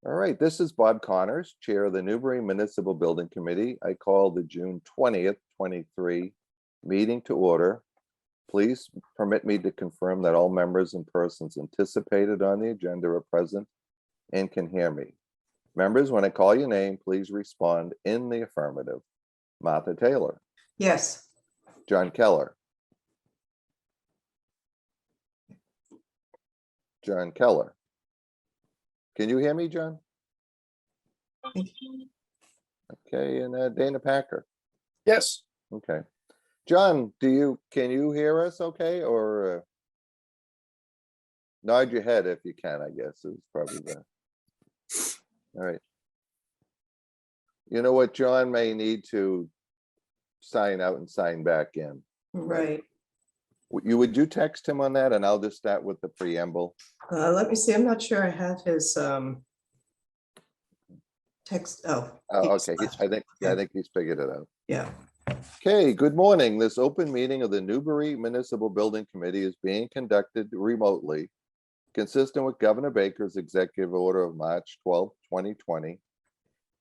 All right, this is Bob Connors, Chair of the Newbury Municipal Building Committee. I call the June 20th, 23 meeting to order. Please permit me to confirm that all members and persons anticipated on the agenda are present and can hear me. Members, when I call your name, please respond in the affirmative. Martha Taylor. Yes. John Keller. John Keller. Can you hear me, John? Okay, and Dana Packer. Yes. Okay. John, can you hear us okay, or nod your head if you can, I guess is probably the. All right. You know what, John may need to sign out and sign back in. Right. Would you text him on that, and I'll just start with the preamble. Let me see. I'm not sure I have his text. Oh, Okay. I think he's figured it out. yeah. Okay, good morning. This open meeting of the Newbury Municipal Building Committee is being conducted remotely, consistent with Governor Baker's executive order of March 12, 2020,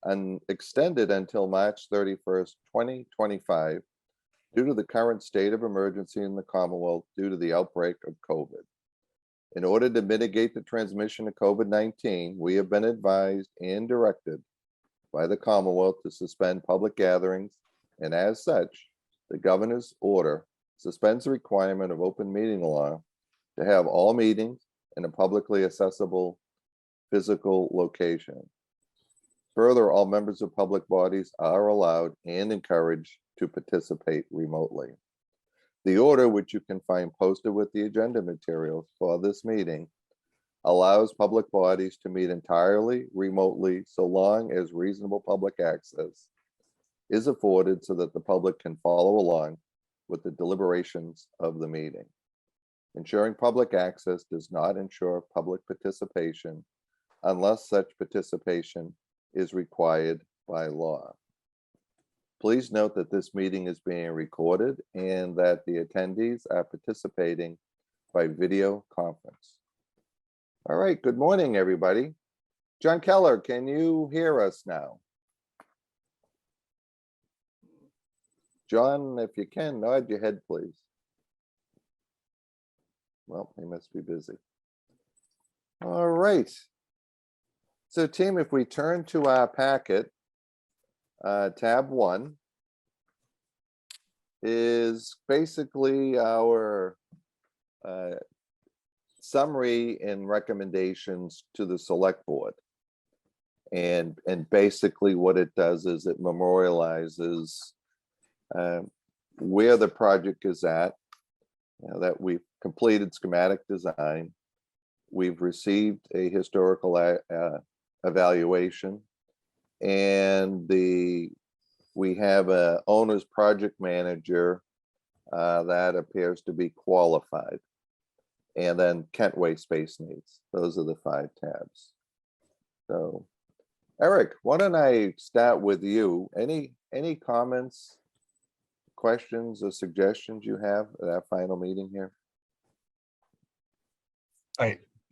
and extended until March 31st, 2025, due to the current state of emergency in the Commonwealth due to the outbreak of COVID. In order to mitigate the transmission of COVID-19, we have been advised and directed by the Commonwealth to suspend public gatherings, and as such, the governor's order suspends the requirement of open meeting law to have all meetings in a publicly accessible physical location. Further, all members of public bodies are allowed and encouraged to participate remotely. The order, which you can find posted with the agenda materials for this meeting, allows public bodies to meet entirely remotely so long as reasonable public access is afforded so that the public can follow along with the deliberations of the meeting. Ensuring public access does not ensure public participation unless such participation is required by law. Please note that this meeting is being recorded and that the attendees are participating by video conference. All right, good morning, everybody. John Keller, can you hear us now? John, if you can, nod your head, please. Well, he must be busy. All right. So, team, if we turn to our packet, tab 1 is basically our summary and recommendations to the select board. And basically what it does is it memorializes where the project is at, that we've completed schematic design, we've received a historical evaluation, and we have a owner's project manager that appears to be qualified, and then Kentway space needs. Those are the 5 tabs. So Eric, why don't I start with you? Any comments, questions, or suggestions you have at our final meeting here?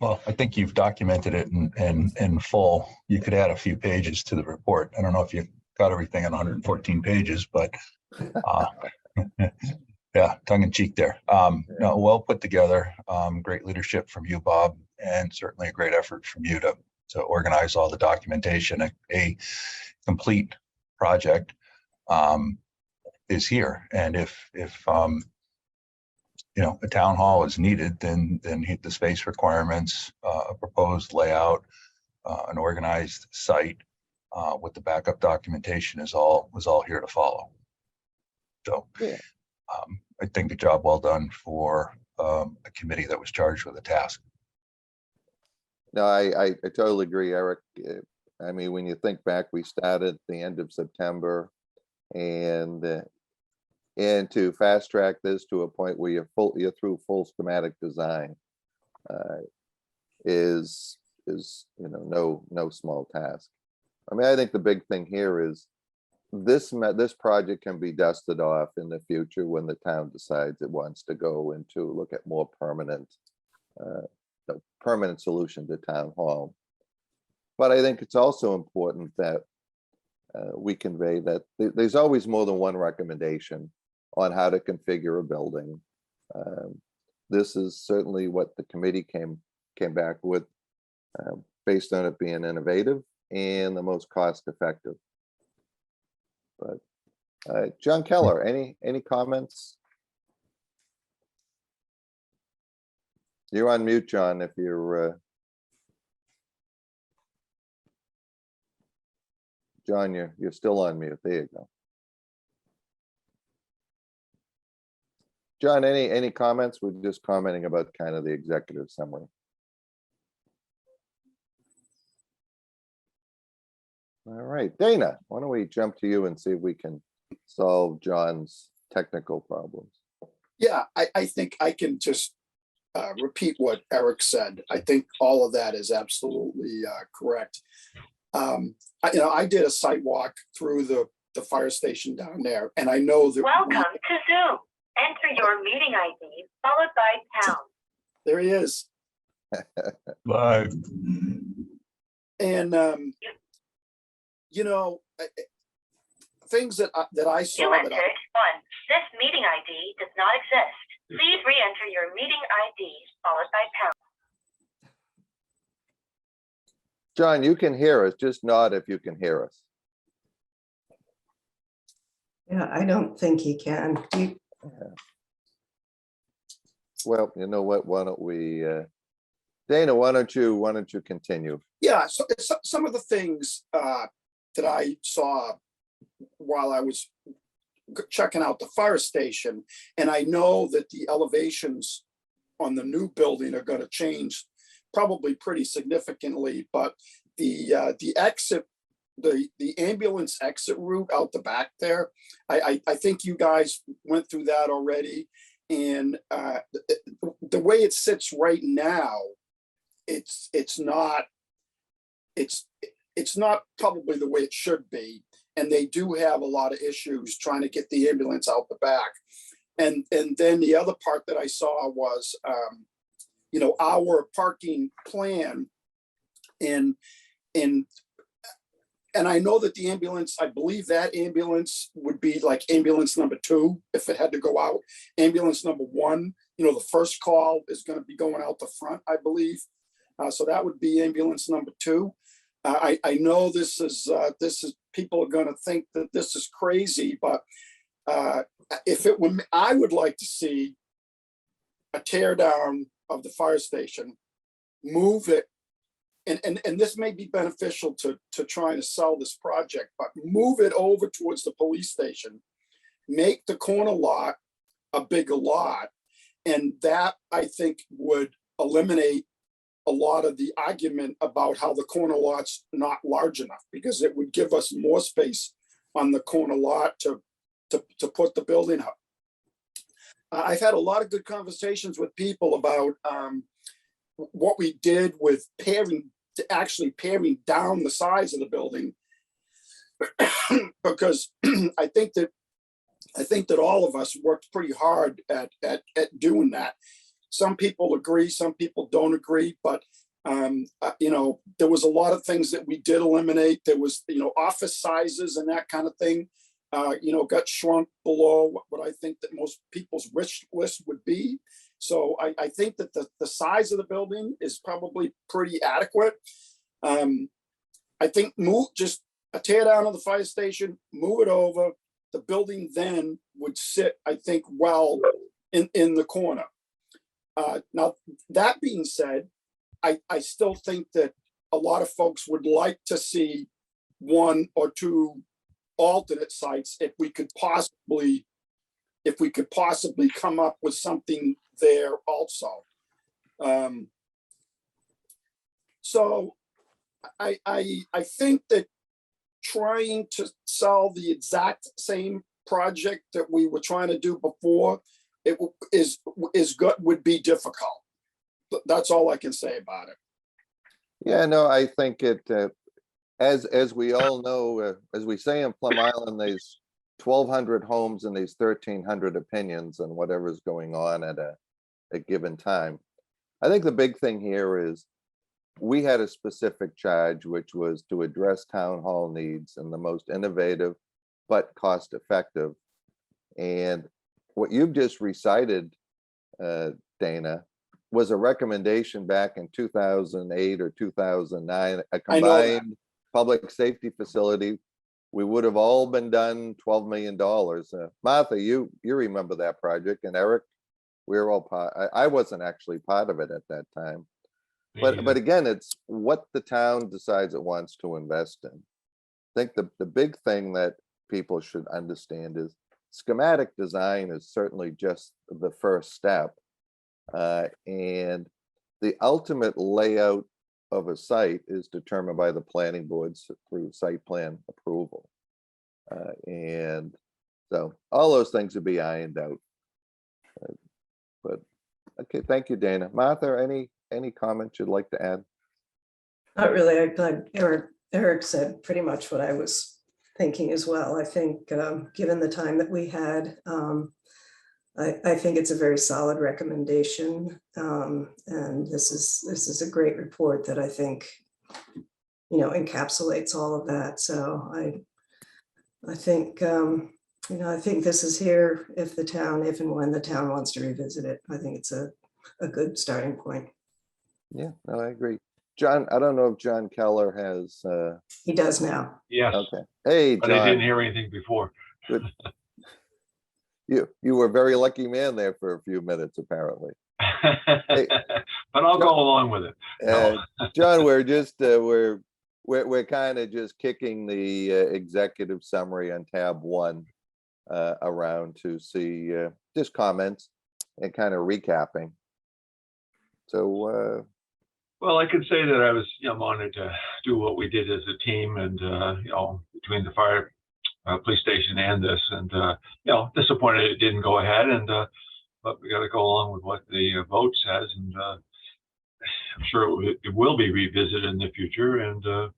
Well, I think you've documented it in full. You could add a few pages to the report. I don't know if you got everything on 114 pages, but yeah, tongue in cheek there. No, well put together. Great leadership from you, Bob, and certainly a great effort from you to organize all the documentation. A complete project is here, and if a town hall is needed, then the space requirements, a proposed layout, an organized site with the backup documentation was all here to follow. So yeah. I think a job well done for a committee that was charged with a task. No, I totally agree, Eric. I mean, when you think back, we started at the end of September, and to fast track this to a point where you're through full schematic design is no small task. I mean, I think the big thing here is this project can be dusted off in the future when the town decides it wants to go into look at more permanent solution to town hall. But I think it's also important that we convey that there's always more than one recommendation on how to configure a building. This is certainly what the committee came back with, based on it being innovative and the most cost effective. But John Keller, any comments? You're on mute, John, if you're John, you're still on mute. There you go. John, any comments? We're just commenting about kind of the executive summary. All right, Dana, why don't we jump to you and see if we can solve John's technical problems? Yeah, I think I can just repeat what Eric said. I think all of that is absolutely correct. I did a site walk through the fire station down there, and I know that. Welcome to Zoom. Enter your meeting ID followed by pound. There he is. Live. And things that I saw. You entered 1. This meeting ID does not exist. Please re-enter your meeting ID followed by pound. John, you can hear us. Just nod if you can hear us. Yeah, I don't think he can. Well, you know what? Why don't we, Dana? Why don't you continue? Yeah, so some of the things that I saw while I was checking out the fire station, and I know that the elevations on the new building are going to change probably pretty significantly, but the exit, the ambulance exit route out the back there, I think you guys went through that already, and the way it sits right now, it's not probably the way it should be, and they do have a lot of issues trying to get the ambulance out the back. And then the other part that I saw was our parking plan, and I know that the ambulance, I believe that ambulance would be like ambulance number 2 if it had to go out. Ambulance number 1, the first call is going to be going out the front, I believe. So that would be ambulance number 2. I know this is people are going to think that this is crazy, but if it were, I would like to see a tear down of the fire station, move it, and this may be beneficial to trying to sell this project, but move it over towards the police station, make the corner lot a bigger lot, and that I think would eliminate a lot of the argument about how the corner lot's not large enough, because it would give us more space on the corner lot to put the building up. I've had a lot of good conversations with people about what we did with actually paring down the size of the building, because I think that all of us worked pretty hard at doing that. Some people agree, some people don't agree, but there was a lot of things that we did eliminate. There was, office sizes and that kind of thing, got shrunk below what I think that most people's wish list would be. So I think that the size of the building is probably pretty adequate. I think just a tear down of the fire station, move it over. The building then would sit, I think, well in the corner. Now, that being said, I still think that a lot of folks would like to see 1 or 2 alternate sites if we could possibly come up with something there also. So I think that trying to sell the exact same project that we were trying to do before, it is good, would be difficult. That's all I can say about it. Yeah, no, I think it, as we all know, as we say in Plum Island, there's 1,200 homes and these 1,300 opinions on whatever's going on at a given time. I think the big thing here is we had a specific charge, which was to address town hall needs in the most innovative but cost effective. And what you've just recited, Dana, was a recommendation back in 2008 or 2009, a I know that. combined public safety facility. We would have all been done $12 million. Martha, you remember that project, and Eric, we were all part. I wasn't actually part of it at that time. But again, it's what the town decides it wants to invest in. I think the big thing that people should understand is schematic design is certainly just the first step. And the ultimate layout of a site is determined by the planning boards through site plan approval. And so all those things would be ironed out. But okay, thank you, Dana. Martha, any comments you'd like to add? Not really. Eric said pretty much what I was thinking as well. I think, given the time that we had, I think it's a very solid recommendation. And this is a great report that I think, encapsulates all of that. So I think, I think this is here if and when the town wants to revisit it. I think it's a good starting point. Yeah, no, I agree. John, I don't know if John Keller has, He does now. Yes, okay. Hey, but I didn't John, hear anything before. good. You were a very lucky man there for a few minutes, apparently. But I'll go along with it. No. John, we're just, we're kind of just kicking the executive summary on tab 1 around to see just comments and kind of recapping. So, Well, I could say that I was, honored to do what we did as a team, and between the fire, police station, and this, and disappointed it didn't go ahead, and but we got to go along with what the vote says, and I'm sure it will be revisited in the future, and the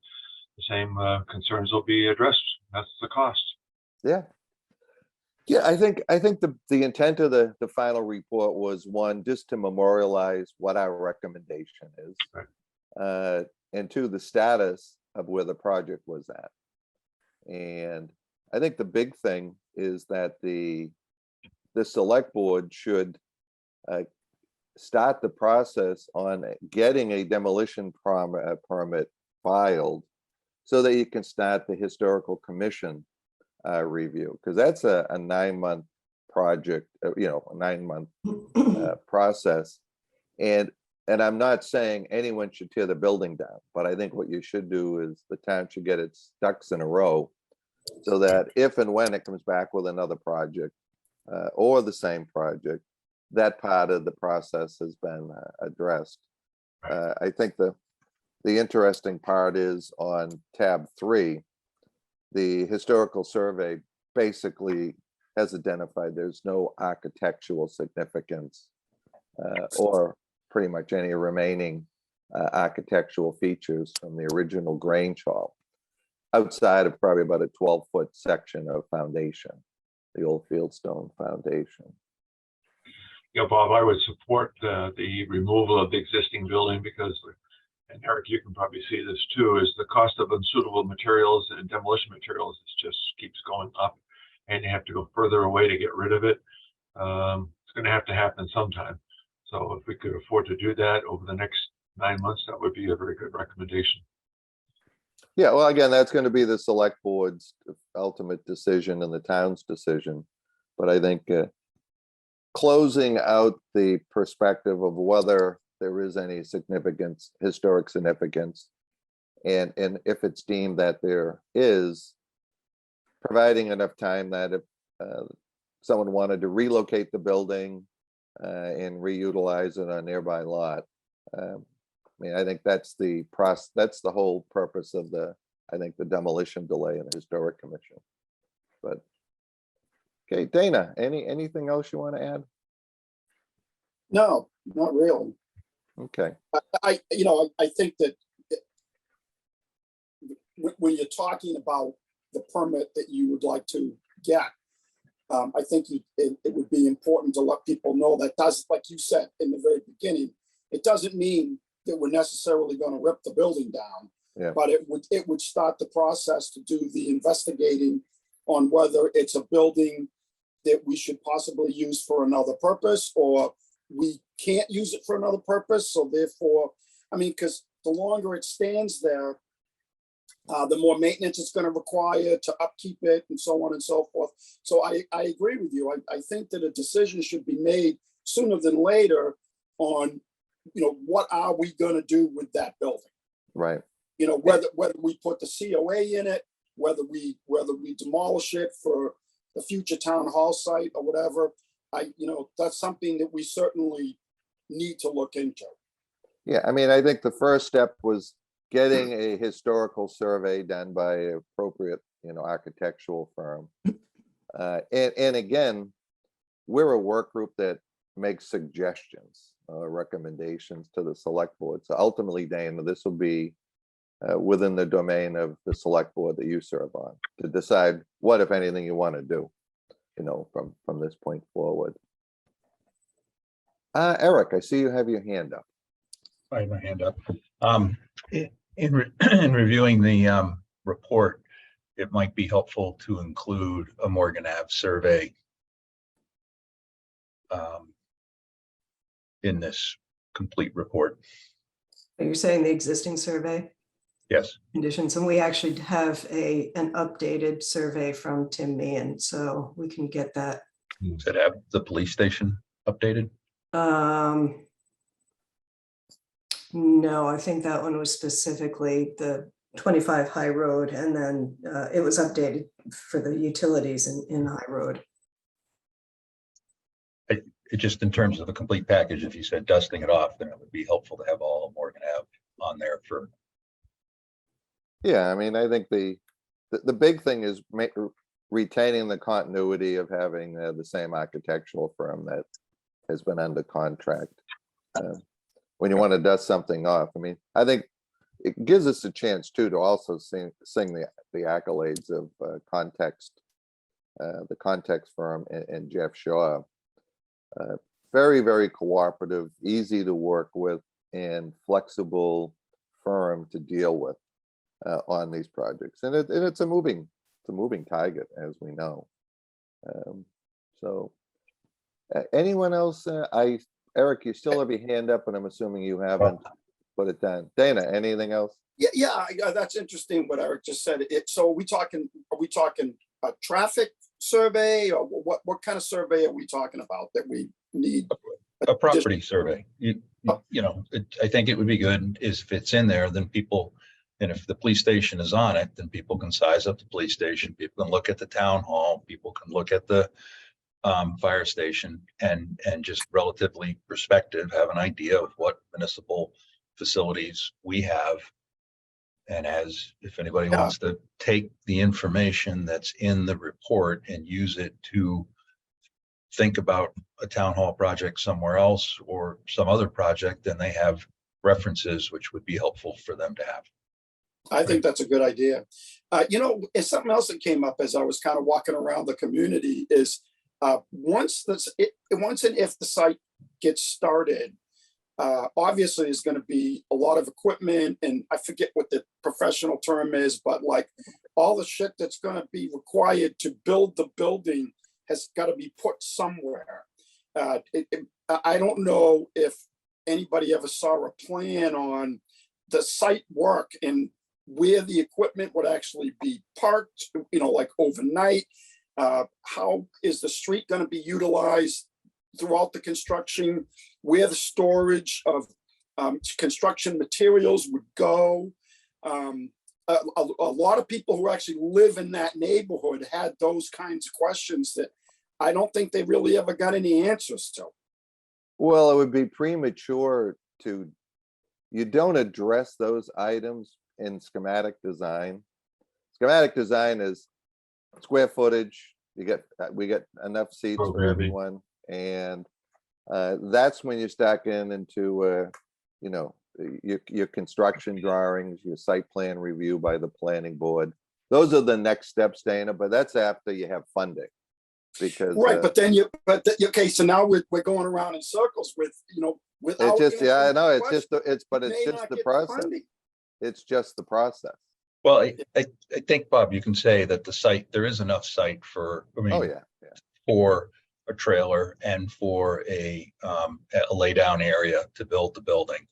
same concerns will be addressed. That's the cost. yeah. Yeah, I think the intent of the final report was, one, just to memorialize what our recommendation is. Right. And two, the status of where the project was at. And I think the big thing is that the select board should start the process on getting a demolition permit filed so that you can start the historical commission review, because that's a 9-month project, a 9-month process. And I'm not saying anyone should tear the building down, but I think what you should do is the town should get its ducks in a row so that if and when it comes back with another project or the same project, that part of the process has been addressed. I think the interesting part is on tab 3, the historical survey basically has identified there's no architectural significance or pretty much any remaining architectural features from the original Grange Hall, outside of probably about a 12-foot section of foundation, the old fieldstone foundation. Bob, I would support the removal of the existing building because, and Eric, you can probably see this too, is the cost of unsuitable materials and demolition materials just keeps going up, and you have to go further away to get rid of it. It's going to have to happen sometime. So if we could afford to do that over the next 9 months, that would be a very good recommendation. Yeah, well, again, that's going to be the select board's ultimate decision and the town's decision. But I think closing out the perspective of whether there is any significance, historic significance, and if it's deemed that there is, providing enough time that if someone wanted to relocate the building and reutilize it on a nearby lot, I think that's the whole purpose of the demolition delay in the historic commission. But okay, Dana, anything else you want to add? No, not really. Okay. I think that when you're talking about the permit that you would like to get, I think it would be important to let people know that does, like you said in the very beginning, it doesn't mean that we're necessarily gonna rip the building down. Yeah. But it would start the process to do the investigating on whether it's a building that we should possibly use for another purpose, or we can't use it for another purpose. So therefore, I mean, because the longer it stands there, the more maintenance it's going to require to upkeep it and so on and so forth. So I agree with you. I think that a decision should be made sooner than later on, what are we going to do with that building? Right. Whether we put the COA in it, whether we demolish it for the future town hall site or whatever. That's something that we certainly need to look into. Yeah, I mean, I think the first step was getting a historical survey done by an appropriate, architectural firm. And again, we're a work group that makes suggestions, recommendations to the select board. So ultimately, Dana, this will be within the domain of the select board that you serve on to decide what, if anything, you want to do, from this point forward. Eric, I see you have your hand up. I have my hand up. In reviewing the report, it might be helpful to include a Morgan Ave survey in this complete report. You're saying the existing survey Yes. conditions, and we actually have an updated survey from Tim Meehan, so we can get that. Does it have the police station updated? No, I think that one was specifically the 25 High Road, and then it was updated for the utilities in High Road. It just in terms of a complete package, if you said dusting it off, then it would be helpful to have all of Morgan Ave on there for. Yeah, I mean, I think the big thing is retaining the continuity of having the same architectural firm that has been under contract. When you want to dust something off, I mean, I think it gives us a chance too to also sing the accolades of Context, the Context firm and Jeff Shaw. Very, very cooperative, easy to work with, and flexible firm to deal with on these projects. And it's a moving target, as we know. So anyone else? Eric, you still have your hand up, and I'm assuming you haven't put it down. Dana, anything else? Yeah, that's interesting what Eric just said. So are we talking a traffic survey, or what kind of survey are we talking about that we need? A property survey. I think it would be good if it's in there, then people, and if the police station is on it, then people can size up the police station. People can look at the town hall. People can look at the fire station and just relatively perspective, have an idea of what municipal facilities we have. And if anybody wants to take the information that's in the report and use it to think about a town hall project somewhere else or some other project, then they have references which would be helpful for them to have. I think that's a good idea. It's something else that came up as I was kind of walking around the community is once and if the site gets started, obviously there's going to be a lot of equipment, and I forget what the professional term is, but like all the shit that's going to be required to build the building has got to be put somewhere. I don't know if anybody ever saw a plan on the site work and where the equipment would actually be parked, like overnight. How is the street going to be utilized throughout the construction, where the storage of construction materials would go. A lot of people who actually live in that neighborhood had those kinds of questions that I don't think they really ever got any answers to. Well, it would be premature you don't address those items in schematic design. Schematic design is square footage. We get enough seats for everyone. And that's when you start getting into, your construction drawings, your site plan review by the planning board. Those are the next steps, Dana, but that's after you have funding. Because right, but then okay, so now we're going around in circles with, without. It's just, yeah, I answering know, the it's just, question, but you it's may just not the get process. funding. It's just the process. Well, I think, Bob, you can say that the site, there is enough site for, I Oh, mean, yeah, yeah. for a trailer and for a lay down area to build the building.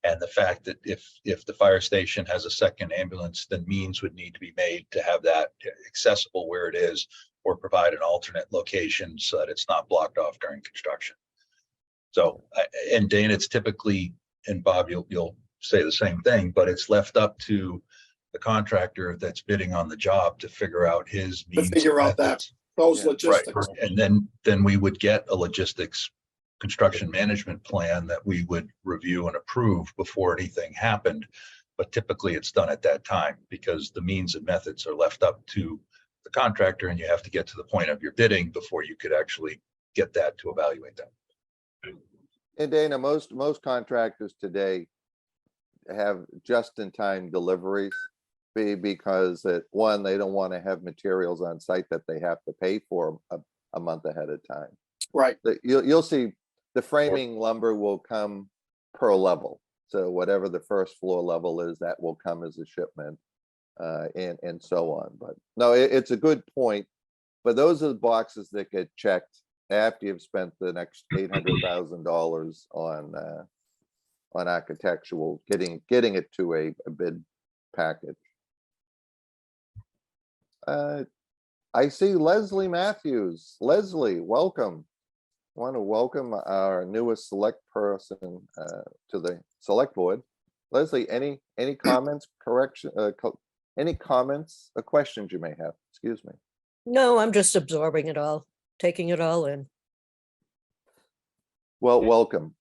And the fact that if the fire station has a second ambulance, then means would need to be made to have that accessible where it is, or provide an alternate location so that it's not blocked off during construction. So, and Dane, it's typically, and Bob, you'll say the same thing, but it's left up to the contractor that's bidding on the job to figure out his To means. figure out that, methods. those Yeah, Right, logistics. and then we would get a logistics construction management plan that we would review and approve before anything happened. But typically it's done at that time because the means and methods are left up to the contractor, and you have to get to the point of your bidding before you could actually get that to evaluate that. And Dana, most contractors today have just-in-time deliveries because one, they don't want to have materials on site that they have to pay for a month ahead of time. Right. You'll see the framing lumber will come per level. So whatever the first floor level is, that will come as a shipment, and so on. But no, it's a good point. But those are the boxes that get checked after you've spent the next $800,000 on architectural, getting it to a bid package. I see Leslie Matthews. Leslie, welcome. I want to welcome our newest select person to the select board. Leslie, any comments, any comments or questions you may have? Excuse me. No, I'm just absorbing it all, taking it all in. Well, welcome.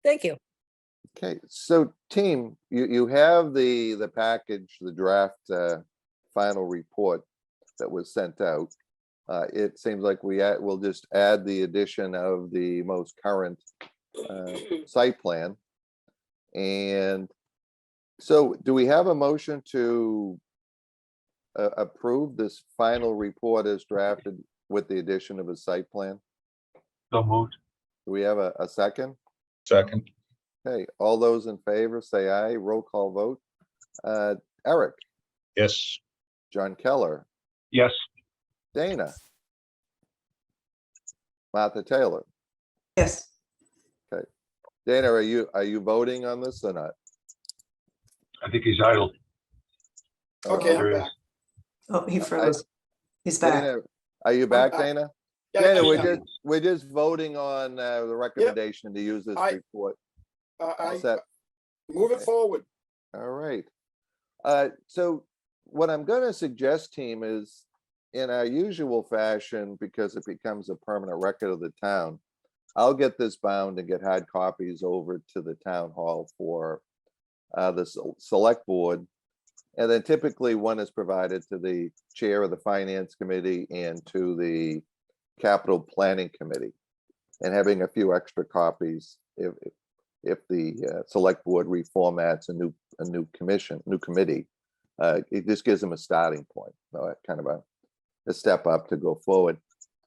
Thank you. Okay, so team, you have the package, the draft final report that was sent out. It seems like we'll just add the addition of the most current site plan. And so do we have a motion to approve this final report as drafted with the addition of a site plan? So moved. Do we have a second? Second. Okay, all those in favor say aye. Roll call vote. Eric, Yes. John Keller, Yes. Dana, Martha Taylor. Yes, Dana, are you voting on this or not? I think he's idle. Okay, There I'm he back. is. oh, he froze. He's back. Dana, are you back, back. Dana? Yeah, Dana, yeah, we're just voting on the recommendation to use this I- report. All I set. move it Okay. forward. All right. So what I'm going to suggest, team, is in our usual fashion, because it becomes a permanent record of the town, I'll get this bound and get hard copies over to the town hall for the select board. And then typically one is provided to the chair of the finance committee and to the capital planning committee. And having a few extra copies if the select board reformats a new committee, it just gives them a starting point, kind of a step up to go forward.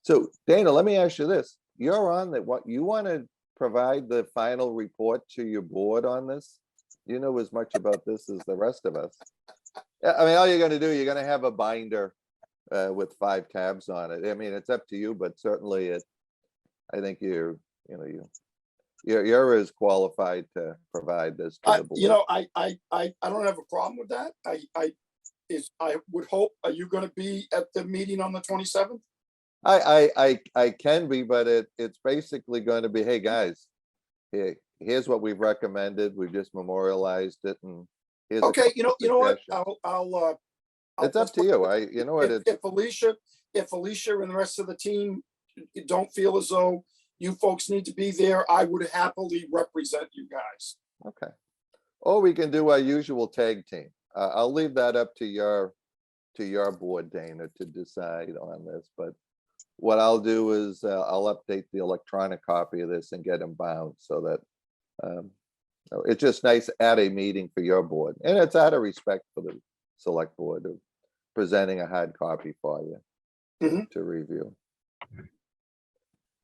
So Dana, let me ask you this. You're on that, what you want to provide the final report to your board on this? You know as much about this as the rest of us. I mean, all you're going to do, you're going to have a binder with 5 tabs on it. I mean, it's up to you, but certainly I think you're as qualified to provide this to the board. I don't have a problem with that. I would hope, are you gonna be at the meeting on the 27th? I can be, but it's basically going to be, hey, guys, here's what we've recommended. We've just memorialized it, and here's Okay, you know what? suggestions. I'll It's up to you. You know what? If Alicia and the rest of the team don't feel as though you folks need to be there, I would happily represent you guys. Okay. Or we can do our usual tag team. I'll leave that up to your board, Dana, to decide on this. But what I'll do is I'll update the electronic copy of this and get them bound so that it's just nice at a meeting for your board. And it's out of respect for the select board of presenting a hard copy for you to review.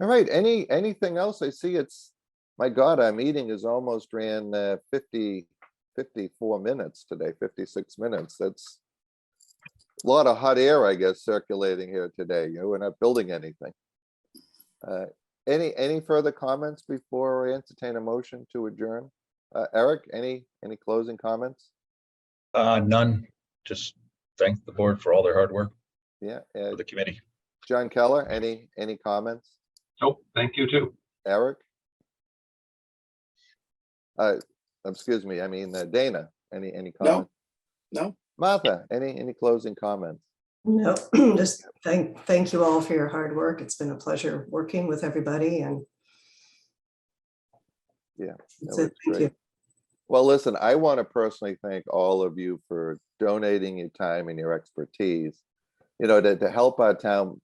All right, anything else? I see it's My God, our meeting is almost ran 54 minutes today, 56 minutes. That's a lot of hot air, I guess, circulating here today. We're not building anything. Any further comments before I entertain a motion to adjourn? Eric, any closing comments? None. Just thank the board for all their hard work, Yeah, for the committee. John Keller, any comments? Nope, thank you too. Eric? Excuse me, I mean, Dana, any comments? No, Martha, any closing comments? No, just thank you all for your hard work. It's been a pleasure working with everybody, and Yeah, that's no, it. it's Thank great. you. Well, listen, I want to personally thank all of you for donating your time and your expertise, to help our town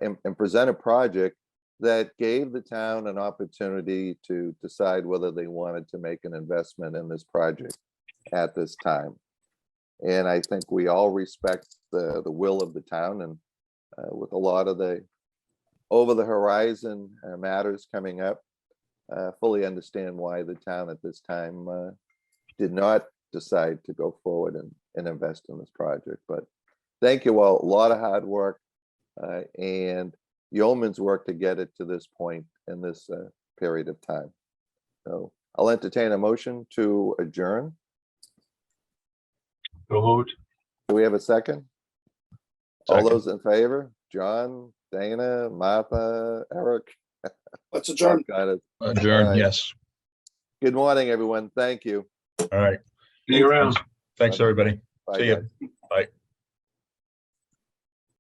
and present a project that gave the town an opportunity to decide whether they wanted to make an investment in this project at this time. And I think we all respect the will of the town, and with a lot of the over the horizon matters coming up, fully understand why the town at this time did not decide to go forward and invest in this project. But thank you all, a lot of hard work and yeoman's work to get it to this point in this period of time. So I'll entertain a motion to adjourn. So moved. Do we have a second? All Second. those in favor? John, Dana, Martha, Eric? let's adjourn. Got it. Adjourn, Alright. yes. Good morning, everyone. Thank you. All right. See you around. Thanks, everybody. Bye, See ya. guys. Bye.